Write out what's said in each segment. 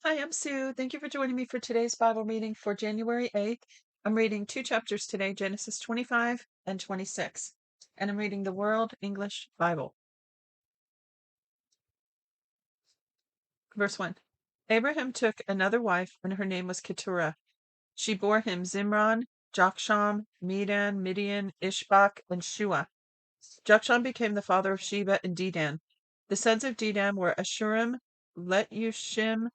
Hi, I'm Sue. Thank you for joining me for today's Bible reading for January 8th. I'm reading two chapters today, Genesis 25 and 26, and I'm reading the World English Bible. Verse 1. Abraham took another wife, and her name was Keturah. She bore him Zimran, Joksham, Medan, Midian, Ishbak, and Shua. Joksham became the father of Sheba and Dedan. The sons of Dedan were Ashurim, Letushim,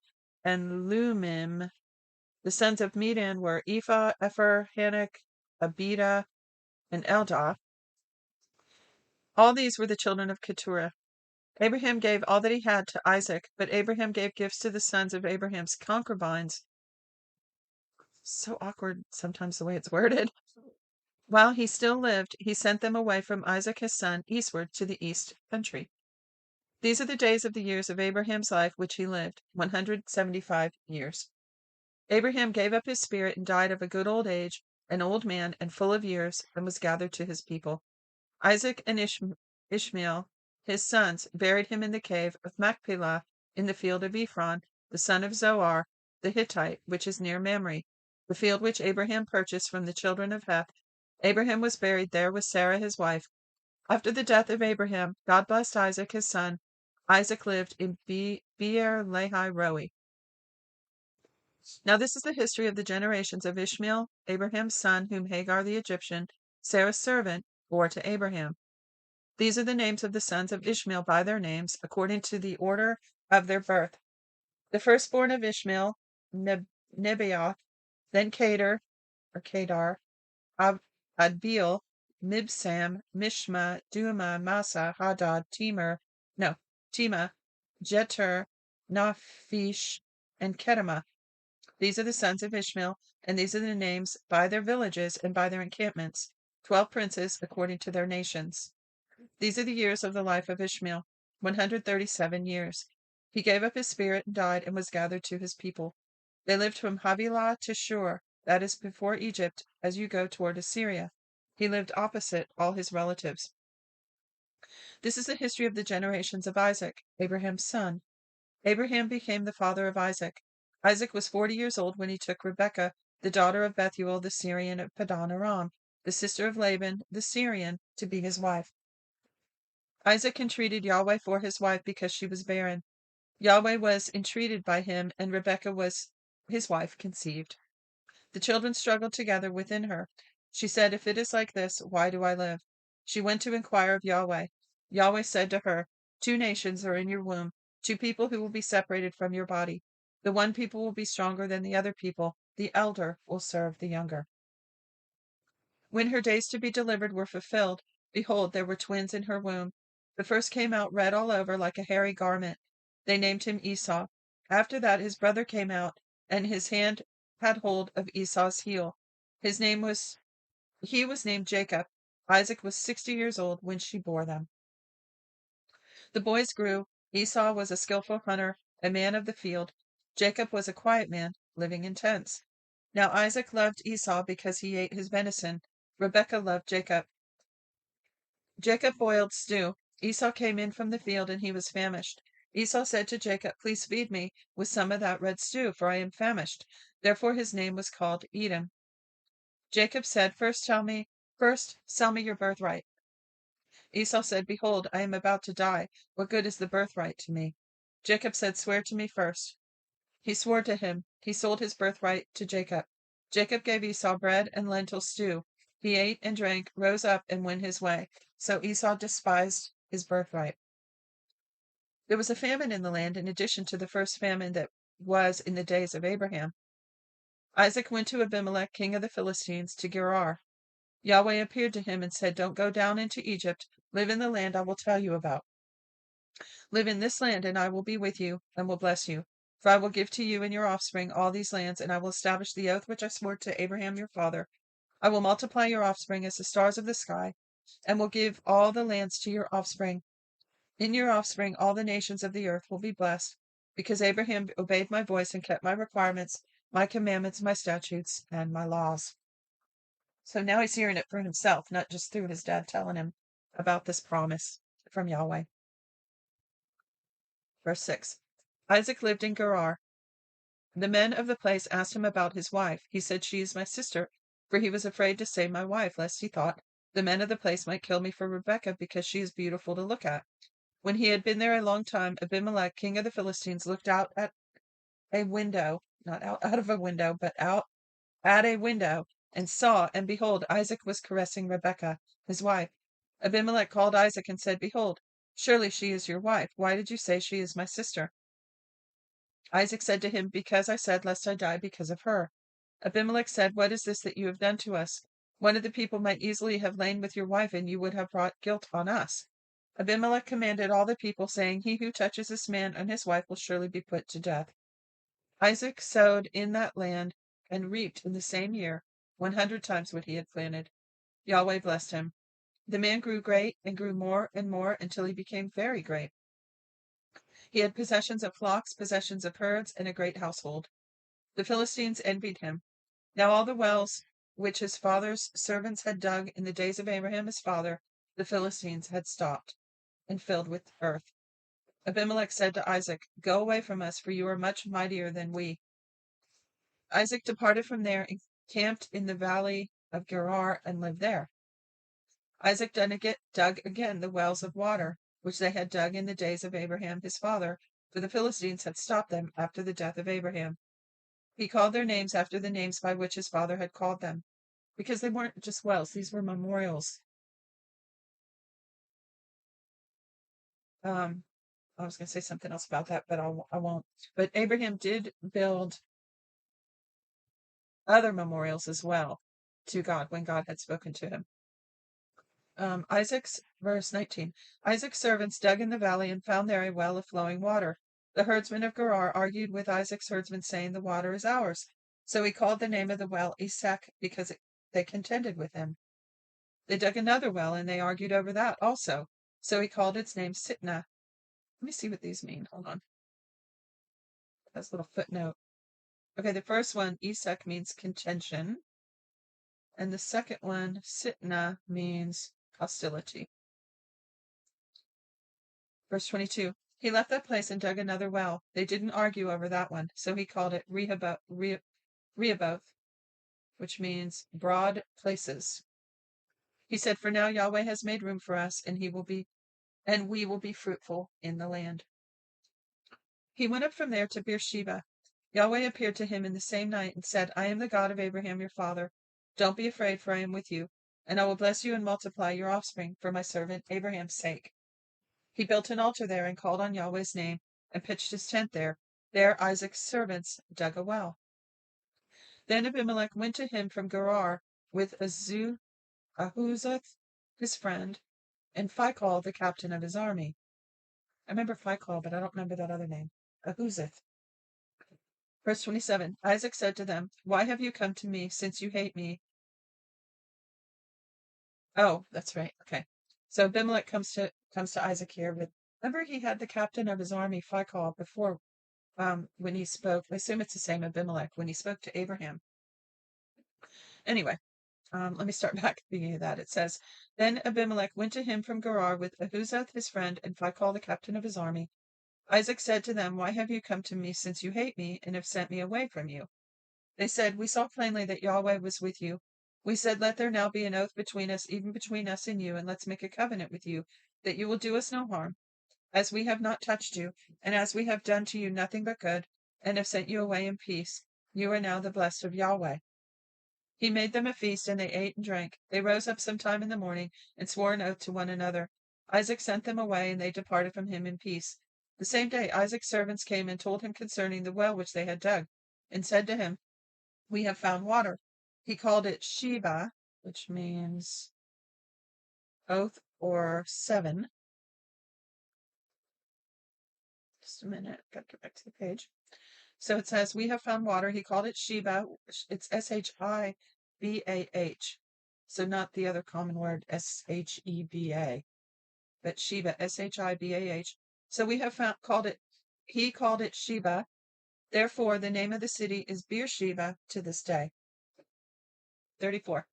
and Lumim. The sons of Medan were Ephah, Epher, Hanok, Abida, and Eldah. All these were the children of Keturah. Abraham gave all that he had to Isaac, but Abraham gave gifts to the sons of Abraham's concubines. So awkward sometimes the way it's worded. While he still lived, he sent them away from Isaac his son eastward to the east country. These are the days of the years of Abraham's life which he lived, 175 years. Abraham gave up his spirit and died of a good old age, an old man and full of years, and was gathered to his people. Isaac and Ishmael, his sons, buried him in the cave of Machpelah in the field of Ephron, the son of Zohar, the Hittite, which is near Mamre, the field which Abraham purchased from the children of Heth. Abraham was buried there with Sarah his wife. After the death of Abraham, God blessed Isaac his son. Isaac lived in Beer Lahai Roi. Now this is the history of the generations of Ishmael, Abraham's son, whom Hagar the Egyptian, Sarah's servant, bore to Abraham. These are the names of the sons of Ishmael by their names, according to the order of their birth. The firstborn of Ishmael, Nebaioth, then Kedar, Adbeel, Mibsam, Mishma, Duma, Massa, Hadad, Tema, Jeter, Naphish, and Kedemah. These are the sons of Ishmael, and these are the names by their villages and by their encampments, 12 princes according to their nations. These are the years of the life of Ishmael, 137 years. He gave up his spirit and died and was gathered to his people. They lived from Havilah to Shur, that is before Egypt, as you go toward Assyria. He lived opposite all his relatives. This is the history of the generations of Isaac, Abraham's son. Abraham became the father of Isaac. Isaac was 40 years old when he took Rebekah, the daughter of Bethuel the Syrian of Padan Aram, the sister of Laban the Syrian, to be his wife. Isaac entreated Yahweh for his wife because she was barren. Yahweh was entreated by him, and Rebekah was his wife conceived. The children struggled together within her. She said, "If it is like this, why do I live?" She went to inquire of Yahweh. Yahweh said to her, "Two nations are in your womb, two people who will be separated from your body. The one people will be stronger than the other people. The elder will serve the younger." When her days to be delivered were fulfilled, behold, there were twins in her womb. The first came out red all over like a hairy garment. They named him Esau. After that his brother came out, and his hand had hold of Esau's heel. He was named Jacob. Isaac was 60 years old when she bore them. The boys grew. Esau was a skillful hunter, a man of the field. Jacob was a quiet man, living in tents. Now Isaac loved Esau because he ate his venison. Rebekah loved Jacob. Jacob boiled stew. Esau came in from the field, and he was famished. Esau said to Jacob, "Please feed me with some of that red stew, for I am famished." Therefore his name was called Edom. Jacob said, First sell me your birthright." Esau said, "Behold, I am about to die. What good is the birthright to me?" Jacob said, "Swear to me first." He swore to him. He sold his birthright to Jacob. Jacob gave Esau bread and lentil stew. He ate and drank, rose up, and went his way. So Esau despised his birthright. There was a famine in the land in addition to the first famine that was in the days of Abraham. Isaac went to Abimelech, king of the Philistines, to Gerar. Yahweh appeared to him and said, "Don't go down into Egypt. Live in the land I will tell you about. Live in this land, and I will be with you, and will bless you. For I will give to you and your offspring all these lands, and I will establish the oath which I swore to Abraham your father. I will multiply your offspring as the stars of the sky, and will give all the lands to your offspring. In your offspring all the nations of the earth will be blessed, because Abraham obeyed my voice and kept my requirements, my commandments, my statutes, and my laws." So now he's hearing it for himself, not just through his dad telling him about this promise from Yahweh. Verse 6. Isaac lived in Gerar. The men of the place asked him about his wife. He said, "She is my sister," for he was afraid to say my wife, lest he thought the men of the place might kill me for Rebekah, because she is beautiful to look at. When he had been there a long time, Abimelech, king of the Philistines, looked out at a window, not out of a window, but out at a window, and saw, and behold, Isaac was caressing Rebekah, his wife. Abimelech called Isaac and said, "Behold, surely she is your wife. Why did you say she is my sister?" Isaac said to him, "Because I said, lest I die because of her." Abimelech said, "What is this that you have done to us? One of the people might easily have lain with your wife, and you would have brought guilt on us." Abimelech commanded all the people, saying, "He who touches this man and his wife will surely be put to death." Isaac sowed in that land and reaped in the same year 100 times what he had planted. Yahweh blessed him. The man grew great and grew more and more until he became very great. He had possessions of flocks, possessions of herds, and a great household. The Philistines envied him. Now all the wells which his father's servants had dug in the days of Abraham his father, the Philistines had stopped and filled with earth. Abimelech said to Isaac, "Go away from us, for you are much mightier than we." Isaac departed from there and camped in the valley of Gerar and lived there. Isaac dug again the wells of water, which they had dug in the days of Abraham his father, for the Philistines had stopped them after the death of Abraham. He called their names after the names by which his father had called them, because they weren't just wells, these were memorials. I was going to say something else about that, but I won't. But Abraham did build other memorials as well to God when God had spoken to him. Verse 19. Isaac's servants dug in the valley and found there a well of flowing water. The herdsmen of Gerar argued with Isaac's herdsmen, saying, "The water is ours." So he called the name of the well Esek, because they contended with him. They dug another well, and they argued over that also. So he called its name Sitnah. Let me see what these mean. Hold on. That's a little footnote. Okay, the first one, Esek, means contention. And the second one, Sitnah, means hostility. Verse 22. He left that place and dug another well. They didn't argue over that one, so he called it Rehoboth, which means broad places. He said, "For now Yahweh has made room for us, and we will be fruitful in the land." He went up from there to Beersheba. Yahweh appeared to him in the same night and said, "I am the God of Abraham your father. Don't be afraid, for I am with you, and I will bless you and multiply your offspring for my servant Abraham's sake." He built an altar there and called on Yahweh's name and pitched his tent there. There Isaac's servants dug a well. Then Abimelech went to him from Gerar with Ahuzath, his friend, and Phicol, the captain of his army. I remember Phicol, but I don't remember that other name. Ahuzath. Verse 27. Isaac said to them, "Why have you come to me, since you hate me?" Oh, that's right. Okay. So Abimelech comes to Isaac here with, remember he had the captain of his army, Phicol, before when he spoke. I assume it's the same Abimelech when he spoke to Abraham. Anyway, let me start back at the beginning of that. It says, Then Abimelech went to him from Gerar with Ahuzath his friend and Phicol the captain of his army. Isaac said to them, "Why have you come to me, since you hate me, and have sent me away from you?" They said, "We saw plainly that Yahweh was with you. We said, Let there now be an oath between us, even between us and you, and let's make a covenant with you, that you will do us no harm, as we have not touched you, and as we have done to you nothing but good, and have sent you away in peace. You are now the blessed of Yahweh." He made them a feast, and they ate and drank. They rose up some time in the morning, and swore an oath to one another. Isaac sent them away, and they departed from him in peace. The same day Isaac's servants came and told him concerning the well which they had dug, and said to him, "We have found water." He called it Sheba, which means oath or seven. Just a minute, gotta get back to the page. So it says, "We have found water." He called it Sheba. It's Shibah. So not the other common word, Sheba, but Sheba, Shibah. So we have he called it Sheba. Therefore, the name of the city is Beersheba to this day. 34.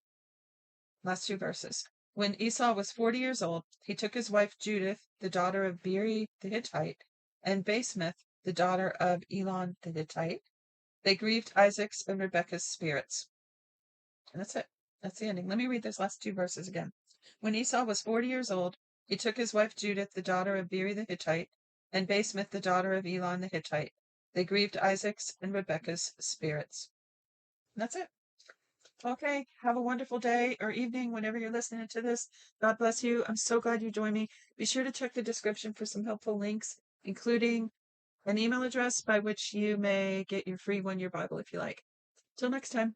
Last two verses. When Esau was 40 years old, he took his wife Judith, the daughter of Beeri the Hittite, and Basemath, the daughter of Elon the Hittite, They grieved Isaac's and Rebekah's spirits. And that's it. That's the ending. Let me read those last two verses again. When Esau was 40 years old, he took his wife Judith, the daughter of Beeri the Hittite, and Basemath, the daughter of Elon the Hittite. They grieved Isaac's and Rebekah's spirits. And that's it. Okay, have a wonderful day or evening whenever you're listening to this. God bless you. I'm so glad you joined me. Be sure to check the description for some helpful links, including an email address by which you may get your free 1-year Bible if you like. Till next time.